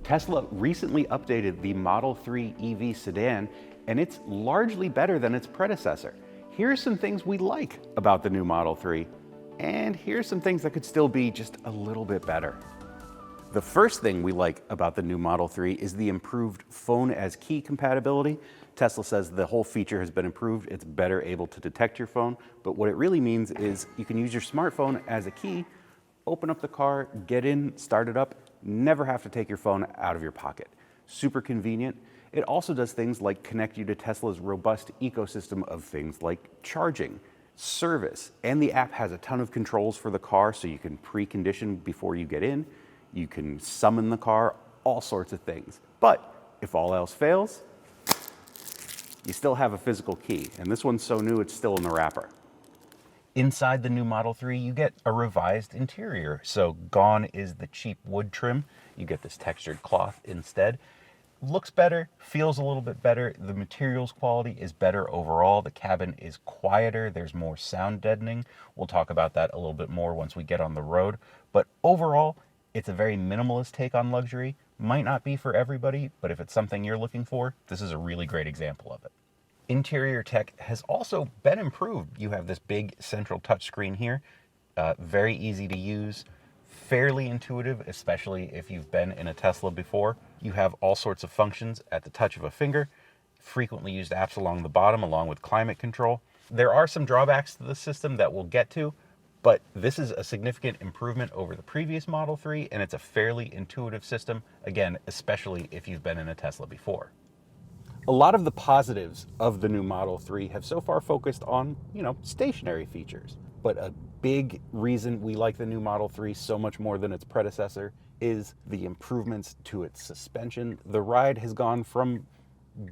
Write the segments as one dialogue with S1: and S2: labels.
S1: Tesla recently updated the Model 3 EV sedan, and it's largely better than its predecessor. Here's some things we like about the new Model 3, and here's some things that could still be just a little bit better. The first thing we like about the new Model 3 is the improved phone as key compatibility. Tesla says the whole feature has been improved. It's better able to detect your phone, but what it really means is you can use your smartphone as a key, open up the car, get in, start it up, never have to take your phone out of your pocket. Super convenient. It also does things like connect you to Tesla's robust ecosystem of things like charging, service, and the app has a ton of controls for the car so you can precondition before you get in. You can summon the car, all sorts of things. But if all else fails, you still have a physical key. And this one's so new, it's still in the wrapper. Inside the new Model 3, you get a revised interior. So gone is the cheap wood trim. You get this textured cloth instead. Looks better, feels a little bit better. The materials quality is better overall. The cabin is quieter. There's more sound deadening. We'll talk about that a little bit more once we get on the road. But overall, it's a very minimalist take on luxury. Might not be for everybody, but if it's something you're looking for, this is a really great example of it. Interior tech has also been improved. You have this big central touchscreen here, very easy to use, fairly intuitive, especially if you've been in a Tesla before. You have all sorts of functions at the touch of a finger, frequently used apps along the bottom, along with climate control. There are some drawbacks to the system that we'll get to, but this is a significant improvement over the previous Model 3, and it's a fairly intuitive system, again, especially if you've been in a Tesla before. A lot of the positives of the new Model 3 have so far focused on, stationary features. But a big reason we like the new Model 3 so much more than its predecessor is the improvements to its suspension. The ride has gone from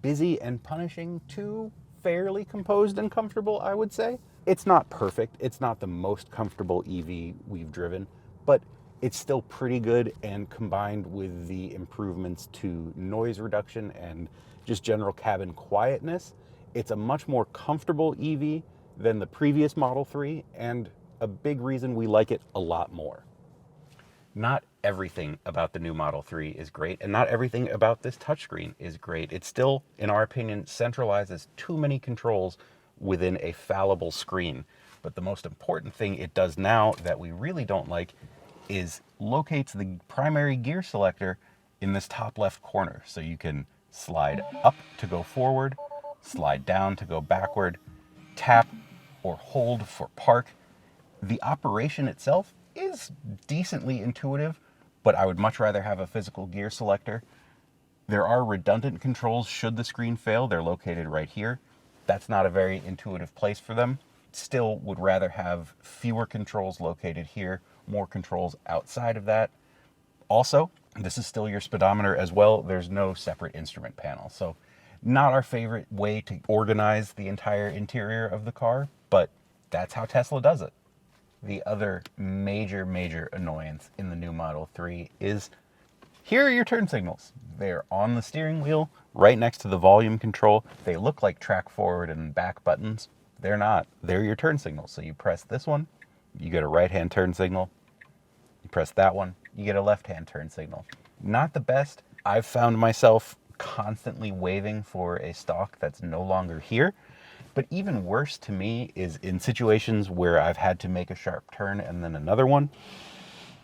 S1: busy and punishing to fairly composed and comfortable, I would say. It's not perfect. It's not the most comfortable EV we've driven, but it's still pretty good, and combined with the improvements to noise reduction and just general cabin quietness, it's a much more comfortable EV than the previous Model 3, and a big reason we like it a lot more. Not everything about the new Model 3 is great, and not everything about this touchscreen is great. It still, in our opinion, centralizes too many controls within a fallible screen. But the most important thing it does now that we really don't like is locates the primary gear selector in this top left corner. So you can slide up to go forward, slide down to go backward, tap or hold for park. The operation itself is decently intuitive, but I would much rather have a physical gear selector. There are redundant controls should the screen fail. They're located right here. That's not a very intuitive place for them. Still would rather have fewer controls located here, more controls outside of that. Also, this is still your speedometer as well. There's no separate instrument panel. So not our favorite way to organize the entire interior of the car, but that's how Tesla does it. The other major annoyance in the new Model 3 is here are your turn signals. They're on the steering wheel, right next to the volume control. They look like track forward and back buttons. They're not. They're your turn signals. So you press this one, you get a right-hand turn signal. You press that one, you get a left-hand turn signal. Not the best. I've found myself constantly waving for a stalk that's no longer here. But even worse to me is in situations where I've had to make a sharp turn and then another one.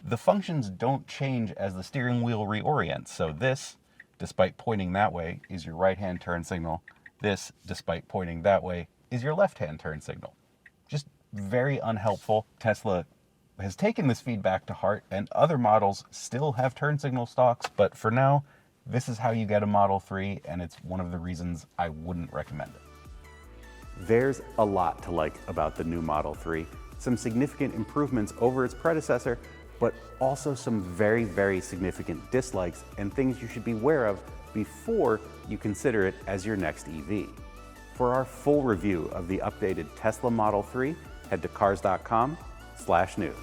S1: The functions don't change as the steering wheel reorients. So this, despite pointing that way, is your right-hand turn signal. This, despite pointing that way, is your left-hand turn signal. Just very unhelpful. Tesla has taken this feedback to heart, and other models still have turn signal stalks, but for now, this is how you get a Model 3, and it's one of the reasons I wouldn't recommend it. There's a lot to like about the new Model 3. Some significant improvements over its predecessor, but also some very significant dislikes and things you should be aware of before you consider it as your next EV. For our full review of the updated Tesla Model 3, head to Cars.com/news.